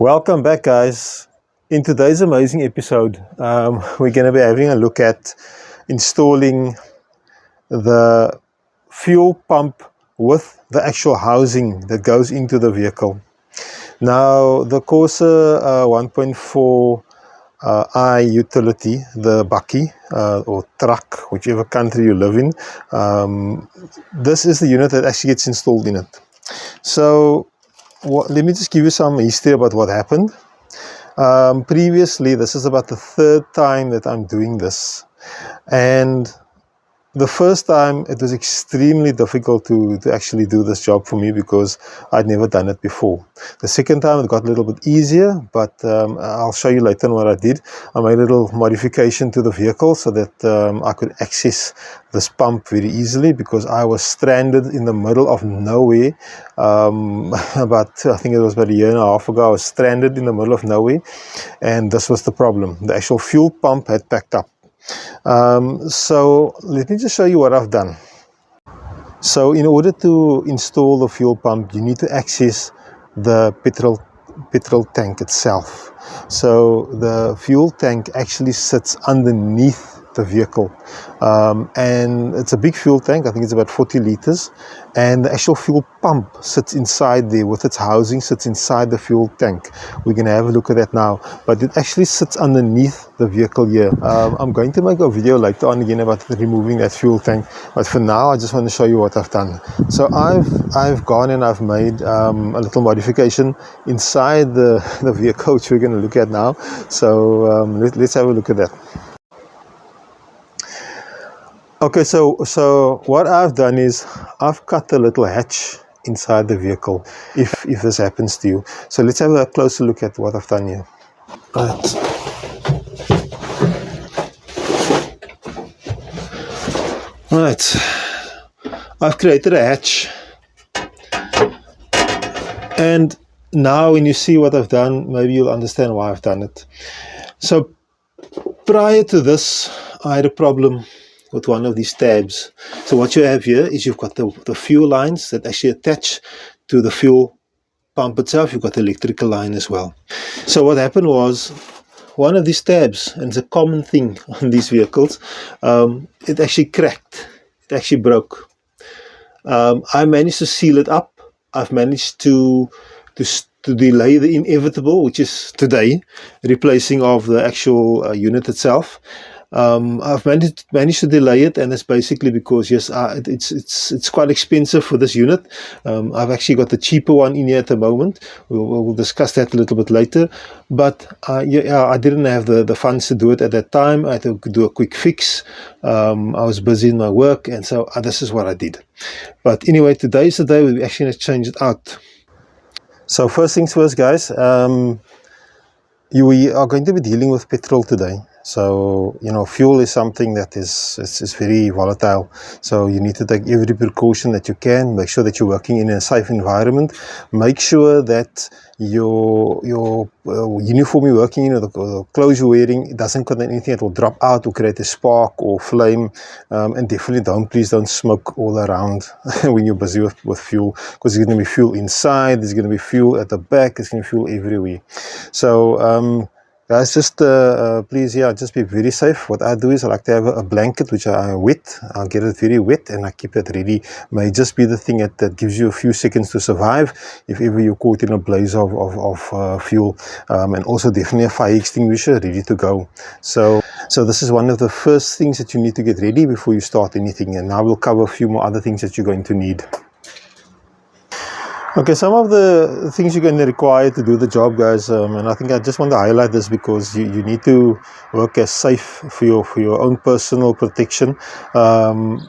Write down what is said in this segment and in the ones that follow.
Welcome back, guys. In today's amazing episode, we're going to be having a look at installing the fuel pump with the actual housing that goes into the vehicle. Now, the Corsa 1.4i utility, the bakkie or truck, whichever country you live in, this is the unit that actually gets installed in it. So let me just give you some history about what happened. Previously, this is about the third time that I'm doing this, and the first time it was extremely difficult to actually do this job for me because I'd never done it before. The second time it got a little bit easier, but I'll show you later on what I did. I made a little modification to the vehicle so that I could access this pump very easily because I was stranded in the middle of nowhere. I think it was about a year and a half ago, I was stranded in the middle of nowhere, and this was the problem. The actual fuel pump had packed up. So let me just show you what I've done. So in order to install the fuel pump, you need to access the petrol tank itself. So the fuel tank actually sits underneath the vehicle, and it's a big fuel tank. I think it's about 40 liters, and the actual fuel pump sits inside there with its housing, sits inside the fuel tank. We're going to have a look at that now, but it actually sits underneath the vehicle here. I'm going to make a video later on again about removing that fuel tank, but for now I just want to show you what I've done. So I've gone and I've made a little modification inside the vehicle, which we're going to look at now. So let's have a look at that. Okay, so what I've done is I've cut a little hatch inside the vehicle if this happens to you. So let's have a closer look at what I've done here. Right, I've created a hatch, and now when you see what I've done, maybe you'll understand why I've done it. So prior to this, I had a problem with one of these tabs. So what you have here is you've got the fuel lines that actually attach to the fuel pump itself. You've got the electrical line as well. So what happened was one of these tabs, and it's a common thing on these vehicles, it actually cracked. It actually broke. I managed to seal it up. I've managed to delay the inevitable, which is today, replacing of the actual unit itself. I've managed to delay it, and it's basically because yes, it's quite expensive for this unit. I've actually got the cheaper one in here at the moment. We'll discuss that a little bit later. But yeah, I didn't have the funds to do it at that time. I had to do a quick fix. I was busy in my work, and so this is what I did. But anyway, today's the day we actually change it out. So first things first, guys. We are going to be dealing with petrol today. So, you know, fuel is something that is very volatile. So you need to take every precaution that you can. Make sure that you're working in a safe environment. Make sure that your uniform you're working in, or the clothes you're wearing, it doesn't contain anything that will drop out or create a spark or flame. And definitely please don't smoke all around when you're busy with fuel, because there's going to be fuel inside, there's going to be fuel at the back, there's going to be fuel everywhere. So guys, just please, yeah, just be very safe. What I do is I like to have a blanket which I wet. I'll get it very wet and I keep it ready. May just be the thing that gives you a few seconds to survive if ever you're caught in a blaze of fuel. And also definitely a fire extinguisher ready to go. So this is one of the first things that you need to get ready before you start anything. And now we'll cover a few more other things that you're going to need. Okay, some of the things you're going to require to do the job, guys, and I think I just want to highlight this because you need to work as safe for your own personal protection.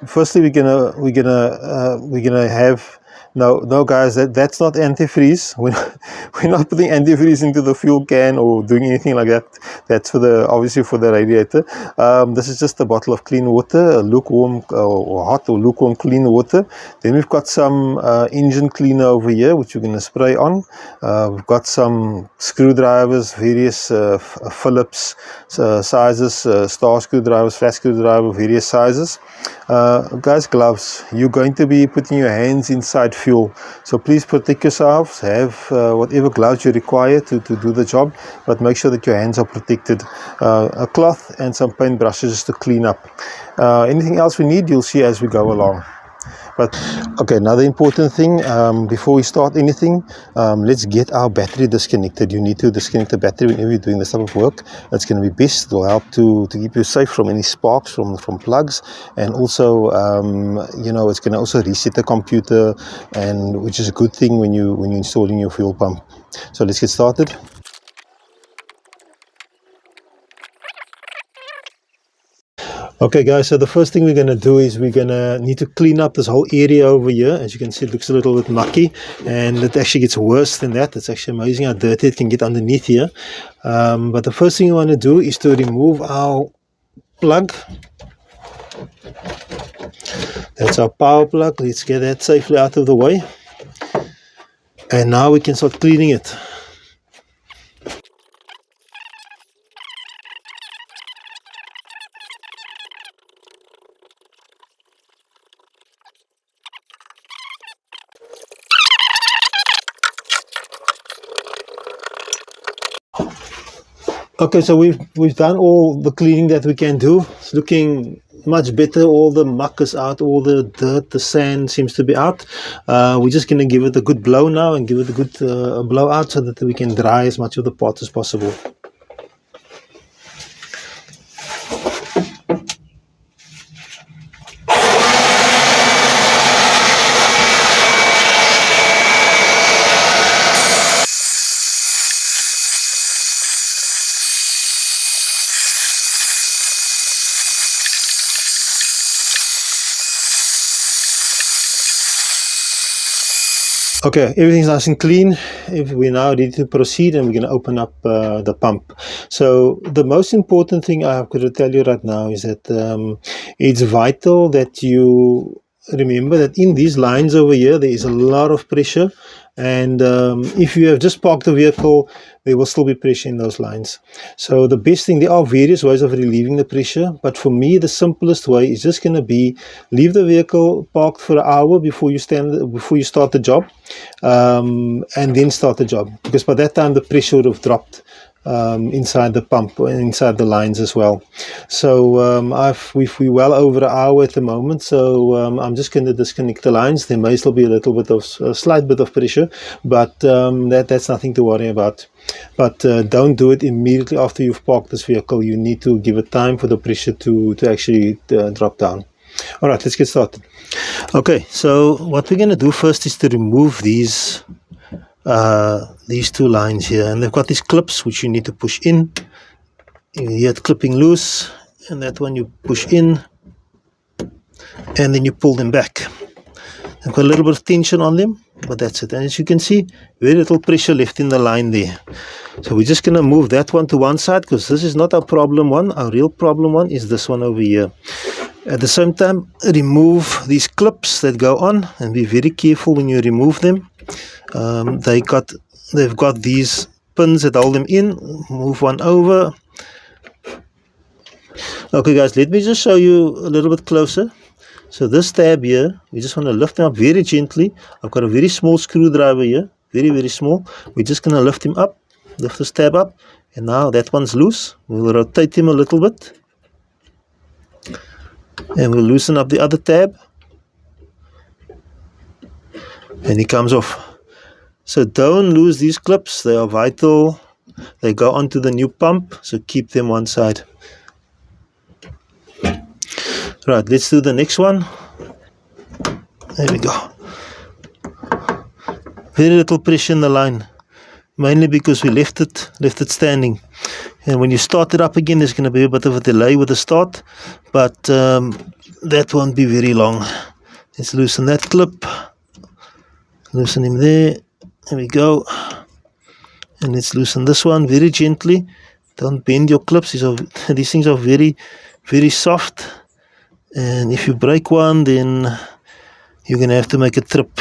Firstly, we're gonna have no guys, that's not antifreeze. We're not putting antifreeze into the fuel can or doing anything like that. That's obviously for the radiator. This is just a bottle of clean water, lukewarm or hot or lukewarm clean water. Then we've got some engine cleaner over here, which we're going to spray on. We've got some screwdrivers, various Phillips sizes, star screwdrivers, flat screwdriver, various sizes. Guys, gloves. You're going to be putting your hands inside fuel, so please protect yourselves. Have whatever gloves you require to do the job, but make sure that your hands are protected. A cloth and some paint brushes to clean up. Anything else we need, you'll see as we go along. But okay, another important thing, before we start anything, let's get our battery disconnected. You need to disconnect the battery whenever you're doing this type of work. That's going to be best. It will help to keep you safe from any sparks from plugs, and also you know, it's going to also reset the computer, and which is a good thing when you're installing your fuel pump. So let's get started. Okay guys, so the first thing we're going to do is we're going to need to clean up this whole area over here. As you can see, it looks a little bit mucky, and it actually gets worse than that. It's actually amazing how dirty it can get underneath here. But the first thing we want to do is to remove our plug. That's our power plug. Let's get that safely out of the way. And now we can start cleaning it. Okay, so we've done all the cleaning that we can do. It's looking much better. All the muck is out, all the dirt, the sand seems to be out. We're just going to give it a good blow now and give it a good blowout so that we can dry as much of the pot as possible. Okay, everything's nice and clean. If we're now ready to proceed, and we're going to open up the pump. So the most important thing I've got to tell you right now is that it's vital that you remember that in these lines over here there is a lot of pressure, and if you have just parked the vehicle, there will still be pressure in those lines. So the best thing, there are various ways of relieving the pressure, but for me the simplest way is just going to be leave the vehicle parked for an hour before you start the job, and then start the job, because by that time the pressure would have dropped inside the pump and inside the lines as well. So we're well over an hour at the moment, so I'm just going to disconnect the lines. There may still be a slight bit of pressure, but that's nothing to worry about. But don't do it immediately after you've parked this vehicle. You need to give it time for the pressure to actually drop down. Alright, let's get started. Okay, so what we're going to do first is to remove these two lines here, and they've got these clips which you need to push in. You hear it clipping loose, and that one you push in, and then you pull them back. They've got a little bit of tension on them, but that's it. And as you can see, very little pressure left in the line there. So we're just going to move that one to one side, because this is not our problem one. Our real problem one is this one over here. At the same time, remove these clips that go on, and be very careful when you remove them. They've got these pins that hold them in. Move one over. Okay guys, let me just show you a little bit closer. So this tab here, we just want to lift them up very gently. I've got a very small screwdriver here, very small. We're just going to lift him up, lift this tab up, and now that one's loose. We'll rotate him a little bit, and we'll loosen up the other tab, and he comes off. So don't lose these clips, they are vital. They go onto the new pump, so keep them one side. Right, let's do the next one. There we go. Very little pressure in the line, mainly because we left it standing. And when you start it up again, there's going to be a bit of a delay with the start, but that won't be very long. Let's loosen that clip. Loosen him there. There we go. And let's loosen this one very gently. Don't bend your clips. These things are very soft. And if you break one, then you're going to have to make a trip.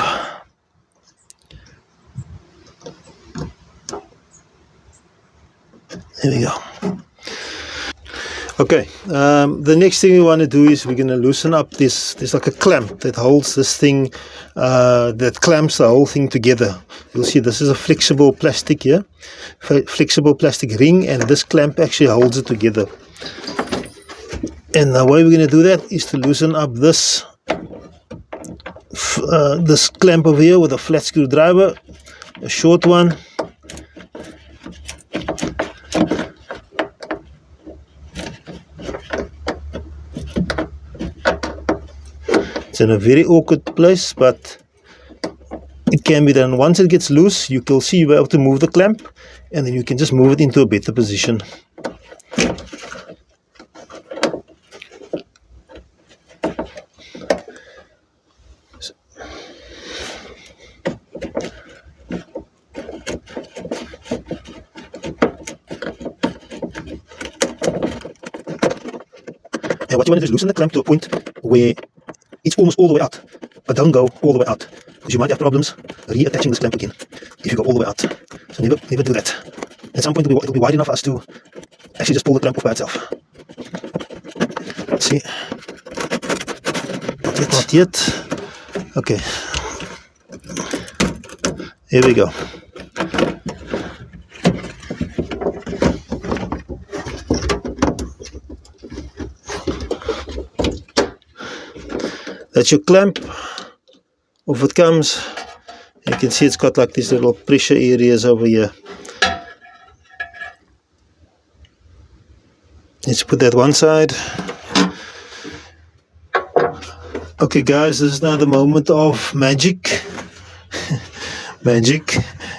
There we go. Okay, the next thing we want to do is we're going to loosen up this. There's like a clamp that holds this thing, that clamps the whole thing together. You'll see this is a flexible plastic here, flexible plastic ring, and this clamp actually holds it together. And the way we're going to do that is to loosen up this this clamp over here with a flat screwdriver, a short one. It's in a very awkward place, but it can be done. Once it gets loose, you can see you'll be able to move the clamp, and then you can just move it into a better position. And what you want to do is loosen the clamp to a point where it's almost all the way out, but don't go all the way out, because you might have problems reattaching this clamp again if you go all the way out. So never do that. At some point it'll be wide enough for us to actually just pull the clamp off by itself. Let's see. Not yet. Okay. Here we go. That's your clamp. Off it comes. You can see it's got like these little pressure areas over here. Let's put that one side. Okay guys, this is now the moment of magic. Magic.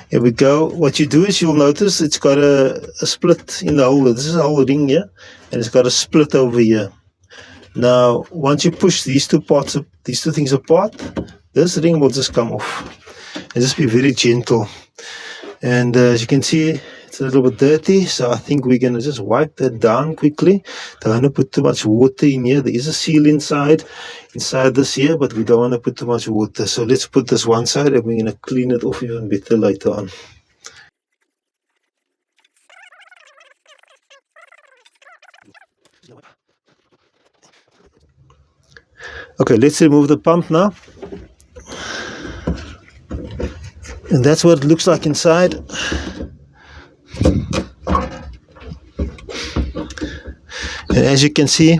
Here we go. What you do is you'll notice it's got a split in the hole. This is a whole ring here, and it's got a split over here. Now, once you push these two things apart, this ring will just come off. And just be very gentle. And as you can see, it's a little bit dirty, so I think we're going to just wipe that down quickly. Don't want to put too much water in here. There is a seal inside this here, but we don't want to put too much water. So let's put this one side, and we're going to clean it off even better later on. Okay, let's remove the pump now. And that's what it looks like inside. And as you can see,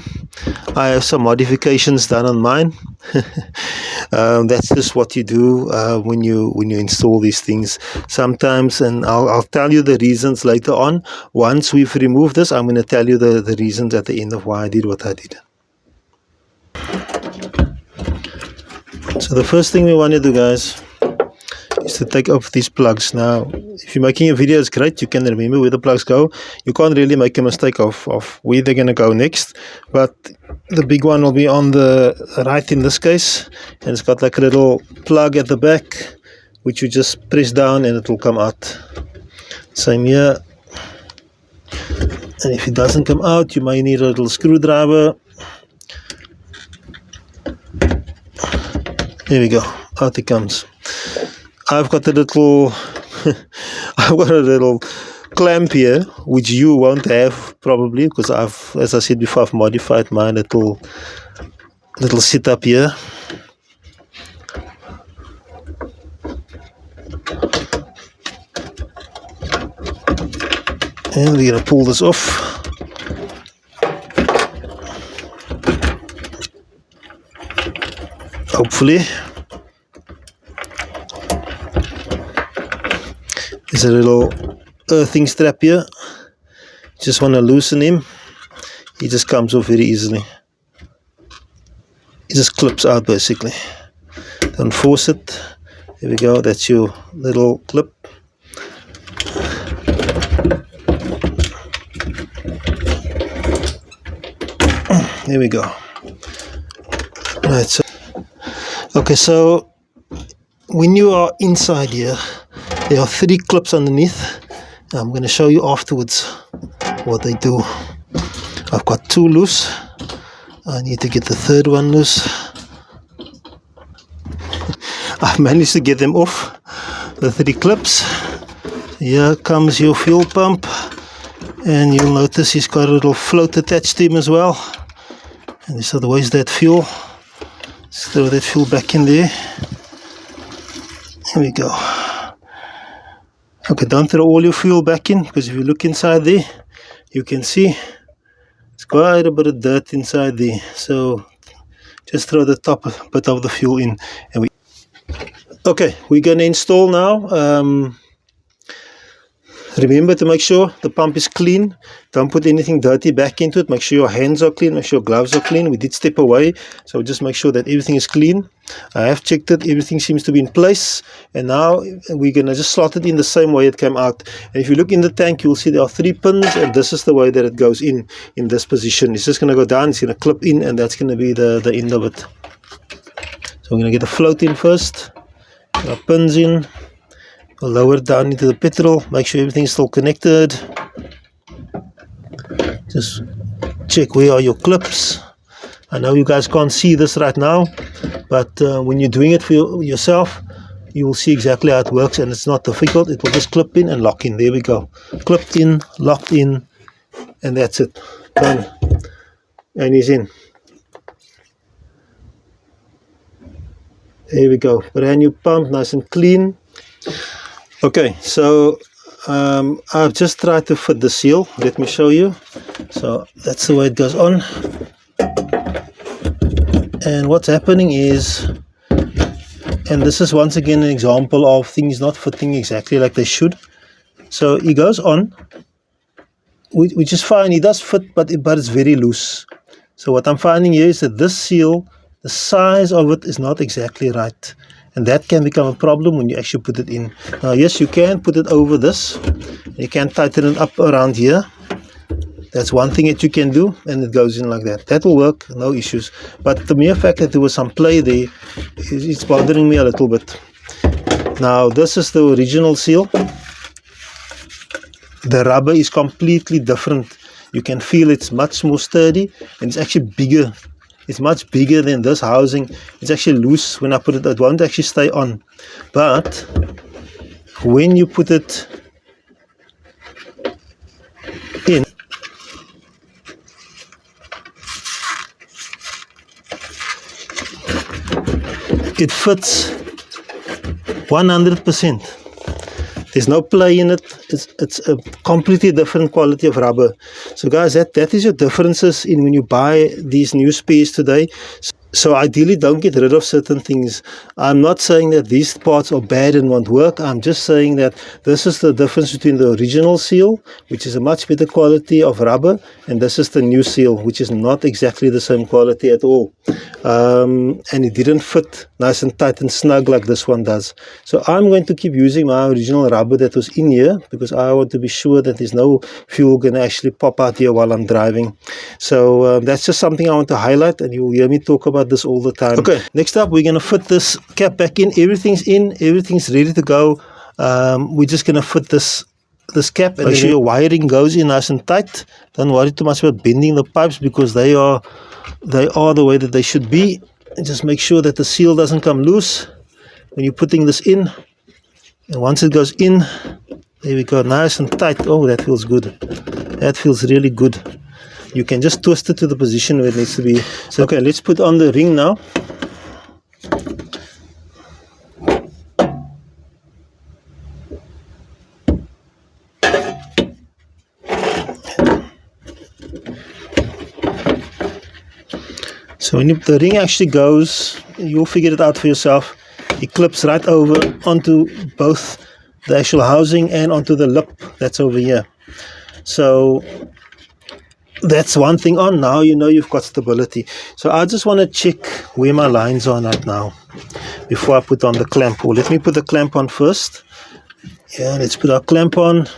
I have some modifications done on mine. That's just what you do when you install these things sometimes, and I'll tell you the reasons later on. Once we've removed this, I'm going to tell you the reasons at the end of why I did what I did. So the first thing we want to do, guys, is to take off these plugs. Now, if you're making a video, it's great. You can remember where the plugs go. You can't really make a mistake of where they're going to go next. But the big one will be on the right in this case. And it's got like a little plug at the back, which you just press down and it will come out. Same here. And if it doesn't come out, you may need a little screwdriver. There we go, out it comes. I've got a little clamp here, which you won't have probably, because as I said before, I've modified my little setup here. And we're gonna pull this off. Hopefully. There's a little earthing strap here. Just want to loosen him. He just comes off very easily. It just clips out basically. Don't force it. There we go. That's your little clip. There we go. Right. So, okay. So when you are inside here, there are 3 clips underneath. I'm going to show you afterwards what they do. I've got 2 loose. I need to get the 3rd one loose. I've managed to get them off, the 3 clips. Here comes your fuel pump. and you'll notice he's got a little float attached to him as well. And this otherwise that fuel. Let's throw that fuel back in there. Here we go. Okay, don't throw all your fuel back in, because if you look inside there, you can see it's quite a bit of dirt inside there. So just throw the top bit of the fuel in. And okay, we're going to install now. Remember to make sure the pump is clean. Don't put anything dirty back into it. Make sure your hands are clean. Make sure your gloves are clean. We did step away, so just make sure that everything is clean. I have checked it. Everything seems to be in place. And now we're going to just slot it in the same way it came out. And if you look in the tank, you'll see there are 3 pins. And this is the way that it goes in this position. It's just going to go down. It's going to clip in. And that's going to be the end of it. So we're going to get the float in first. Get our pins in. We'll lower it down into the petrol, make sure everything's still connected. Just check where are your clips. I know you guys can't see this right now, but when you're doing it for yourself, you will see exactly how it works, and it's not difficult. It will just clip in and lock in. There we go. Clipped in, locked in, and that's it. Done. And he's in. There we go. Brand new pump, nice and clean. Okay, so I've just tried to fit the seal. Let me show you. So that's the way it goes on. And what's happening is, and this is once again an example of things not fitting exactly like they should. So he goes on, which is fine. He does fit, but it's very loose. So what I'm finding here is that this seal, the size of it is not exactly right. And that can become a problem when you actually put it in. Now, yes, you can put it over this. You can tighten it up around here. That's one thing that you can do, and it goes in like that. That will work, no issues. But the mere fact that there was some play there, it's bothering me a little bit. Now, this is the original seal. The rubber is completely different. You can feel it's much more sturdy, and it's actually bigger. It's much bigger than this housing. It's actually loose. When I put it, it won't actually stay on. But when you put it in, it fits 100%. There's no play in it. It's a completely different quality of rubber. So guys, that is your differences in when you buy these new spares today. So ideally, don't get rid of certain things. I'm not saying that these parts are bad and won't work. I'm just saying that this is the difference between the original seal, which is a much better quality of rubber, and this is the new seal, which is not exactly the same quality at all. And it didn't fit nice and tight and snug like this one does. So I'm going to keep using my original rubber that was in here, because I want to be sure that there's no fuel going to actually pop out here while I'm driving. So that's just something I want to highlight, and you'll hear me talk about this all the time. Okay, next up we're going to fit this cap back in. Everything's in, everything's ready to go. We're just going to fit this cap, and make sure your wiring goes in nice and tight. Don't worry too much about bending the pipes, because they are the way that they should be. And just make sure that the seal doesn't come loose when you're putting this in. And once it goes in, there we go, nice and tight. Oh, that feels good. That feels really good. You can just twist it to the position where it needs to be. So, okay, let's put on the ring now. So when the ring actually goes, you'll figure it out for yourself. It clips right over onto both the actual housing and onto the lip that's over here. So that's one thing on. Now you know you've got stability. So I just want to check where my lines are right now before I put on the clamp. Or let me put the clamp on first. Yeah, let's put our clamp on.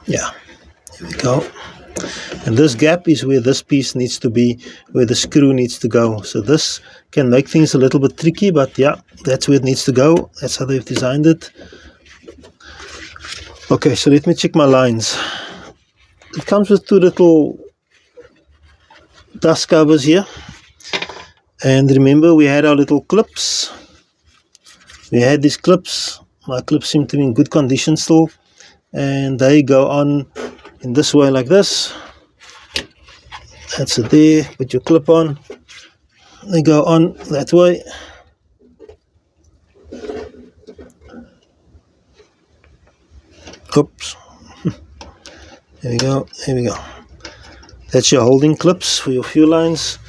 Yeah, here we go. And this gap is where this piece needs to be, where the screw needs to go. So this can make things a little bit tricky, but yeah, that's where it needs to go. That's how they've designed it. Okay, so let me check my lines. It comes with two little dust covers here. And remember, we had our little clips. We had these clips. My clips seem to be in good condition still, and they go on in this way like this. That's it there. Put your clip on. They go on that way. Oops. There we go. There we go. That's your holding clips for your fuel lines.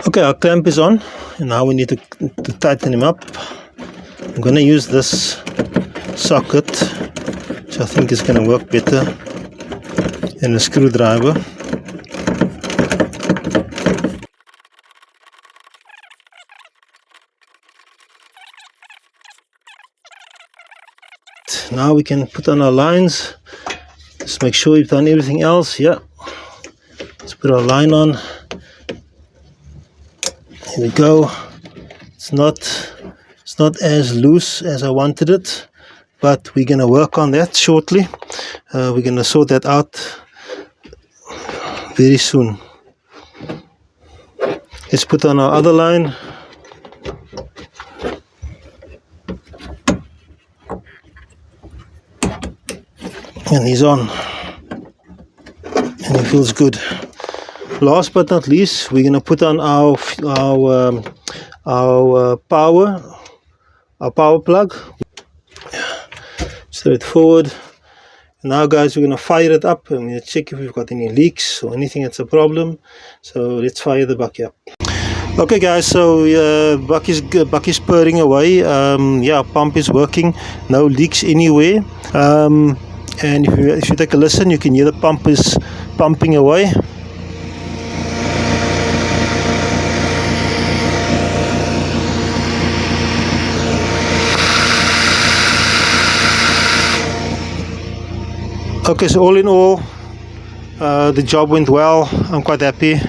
Okay, our clamp is on, and now we need to tighten him up. I'm going to use this socket, which I think is going to work better than a screwdriver. Now we can put on our lines. Just make sure you've done everything else. Yeah, let's put our line on. Here we go. It's not as loose as I wanted it, but we're going to work on that shortly. We're going to sort that out very soon. Let's put on our other line. And he's on, and it feels good. Last but not least, we're going to put on our power plug. Straightforward. Now guys, we're going to fire it up and we'll check if we've got any leaks or anything that's a problem. So let's fire the bakkie up. Okay guys, so bakkie's purring away. Yeah, pump is working, no leaks anywhere. And if you take a listen, you can hear the pump is pumping away. Okay, so all in all, the job went well. I'm quite happy.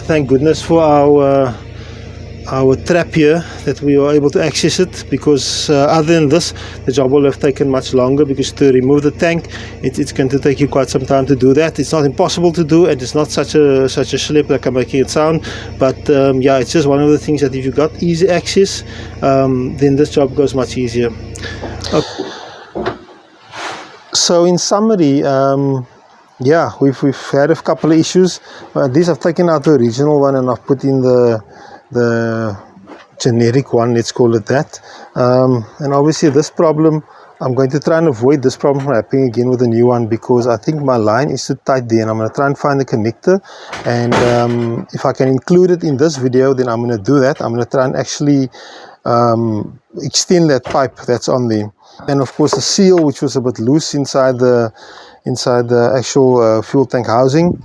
Thank goodness for our trap here, that we were able to access it, because other than this, the job will have taken much longer, because to remove the tank, it's going to take you quite some time to do that. It's not impossible to do, and it's not such a schlep like I'm making it sound, but yeah, it's just one of the things that if you got easy access, then this job goes much easier. Okay. So in summary, yeah, we've had a couple of issues. At least I've taken out the original one and I've put in the generic one, let's call it that. And obviously this problem, I'm going to try and avoid this problem from happening again with the new one, because I think my line is too tight there, and I'm going to try and find the connector, and if I can include it in this video, then I'm going to do that. I'm going to try and actually extend that pipe that's on there. And of course the seal, which was a bit loose inside the actual fuel tank housing.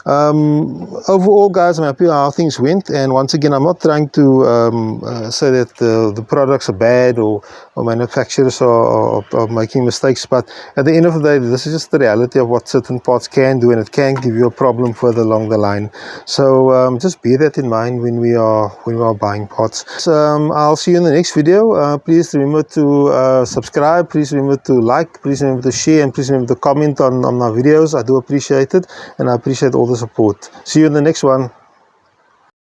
Overall guys, I'm happy how things went, and once again, I'm not trying to say that the products are bad or manufacturers are making mistakes, but at the end of the day, this is just the reality of what certain parts can do, and it can give you a problem further along the line. So just bear that in mind when we are buying parts. So, I'll see you in the next video. Please remember to subscribe, please remember to like, please remember to share, and please remember to comment on my videos. I do appreciate it, and I appreciate all the support. See you in the next one.